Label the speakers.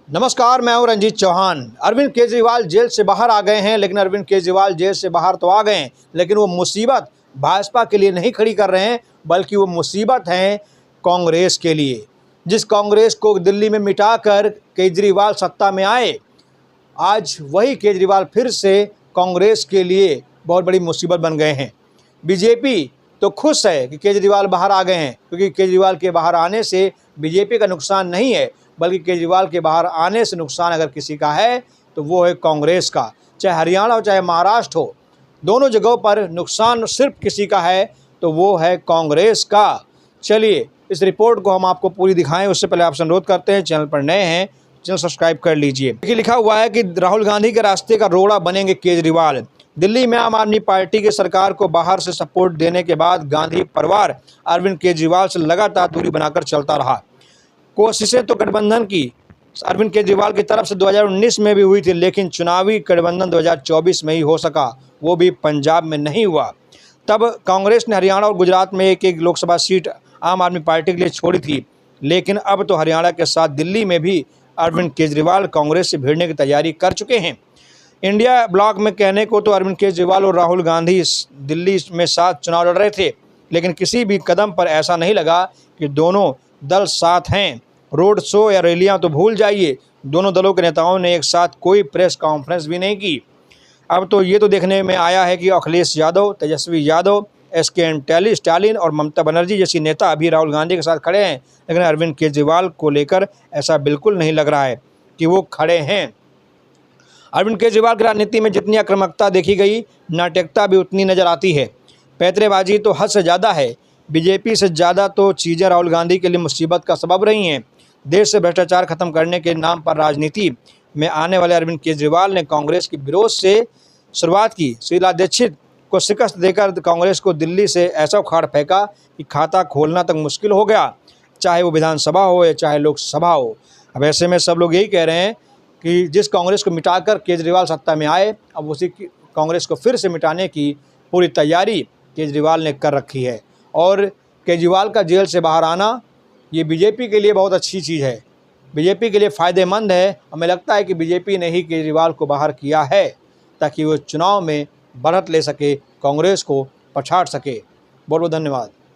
Speaker 1: नमस्कार, मैं हूं रंजीत चौहान। अरविंद केजरीवाल जेल से बाहर आ गए हैं, लेकिन अरविंद केजरीवाल जेल से बाहर तो आ गए हैं, लेकिन वो मुसीबत भाजपा के लिए नहीं खड़ी कर रहे हैं, बल्कि वो मुसीबत हैं कांग्रेस के लिए। जिस कांग्रेस को दिल्ली में मिटाकर केजरीवाल सत्ता में आए, आज वही केजरीवाल फिर से कांग्रेस के लिए बहुत बड़ी मुसीबत बन गए हैं। बीजेपी तो खुश है कि केजरीवाल बाहर आ गए हैं, क्योंकि केजरीवाल के बाहर आने से बीजेपी का नुकसान नहीं है, बल्कि केजरीवाल के बाहर आने से नुकसान अगर किसी का है तो वो है कांग्रेस का। चाहे हरियाणा हो चाहे महाराष्ट्र हो, दोनों जगहों पर नुकसान सिर्फ किसी का है तो वो है कांग्रेस का। चलिए इस रिपोर्ट को हम आपको पूरी दिखाएं, उससे पहले आपसे अनुरोध करते हैं, चैनल पर नए हैं चैनल सब्सक्राइब कर लीजिए। देखिए लिखा हुआ है कि राहुल गांधी के रास्ते का रोड़ा बनेंगे केजरीवाल। दिल्ली में आम आदमी पार्टी की सरकार को बाहर से सपोर्ट देने के बाद गांधी परिवार अरविंद केजरीवाल से लगातार दूरी बनाकर चलता रहा। कोशिशें तो गठबंधन की अरविंद केजरीवाल की तरफ से 2019 में भी हुई थी, लेकिन चुनावी गठबंधन 2024 में ही हो सका, वो भी पंजाब में नहीं हुआ। तब कांग्रेस ने हरियाणा और गुजरात में एक एक लोकसभा सीट आम आदमी पार्टी के लिए छोड़ी थी, लेकिन अब तो हरियाणा के साथ दिल्ली में भी अरविंद केजरीवाल कांग्रेस से भिड़ने की तैयारी कर चुके हैं। इंडिया ब्लॉक में कहने को तो अरविंद केजरीवाल और राहुल गांधी दिल्ली में साथ चुनाव लड़ रहे थे, लेकिन किसी भी कदम पर ऐसा नहीं लगा कि दोनों दल साथ हैं। रोड शो या रैलियां तो भूल जाइए, दोनों दलों के नेताओं ने एक साथ कोई प्रेस कॉन्फ्रेंस भी नहीं की। अब तो ये तो देखने में आया है कि अखिलेश यादव, तेजस्वी यादव, SK स्टालिन और ममता बनर्जी जैसी नेता अभी राहुल गांधी के साथ खड़े हैं, लेकिन अरविंद केजरीवाल को लेकर ऐसा बिल्कुल नहीं लग रहा है कि वो खड़े हैं। अरविंद केजरीवाल की राजनीति में जितनी आक्रामकता देखी गई, नाटकता भी उतनी नजर आती है। पैतरेबाजी तो हद से ज़्यादा है। बीजेपी से ज़्यादा तो चीज़ें राहुल गांधी के लिए मुसीबत का सबब रही हैं। देश से भ्रष्टाचार खत्म करने के नाम पर राजनीति में आने वाले अरविंद केजरीवाल ने कांग्रेस के विरोध से शुरुआत की। शीला दीक्षित को शिकस्त देकर कांग्रेस को दिल्ली से ऐसा उखाड़ फेंका कि खाता खोलना तक मुश्किल हो गया, चाहे वो विधानसभा हो या चाहे लोकसभा हो। अब ऐसे में सब लोग यही कह रहे हैं कि जिस कांग्रेस को मिटाकर केजरीवाल सत्ता में आए, अब उसी कांग्रेस को फिर से मिटाने की पूरी तैयारी केजरीवाल ने कर रखी है। और केजरीवाल का जेल से बाहर आना ये बीजेपी के लिए बहुत अच्छी चीज़ है, बीजेपी के लिए फ़ायदेमंद है। हमें लगता है कि बीजेपी ने ही केजरीवाल को बाहर किया है ताकि वो चुनाव में बढ़त ले सके, कांग्रेस को पछाड़ सके। बहुत बहुत धन्यवाद।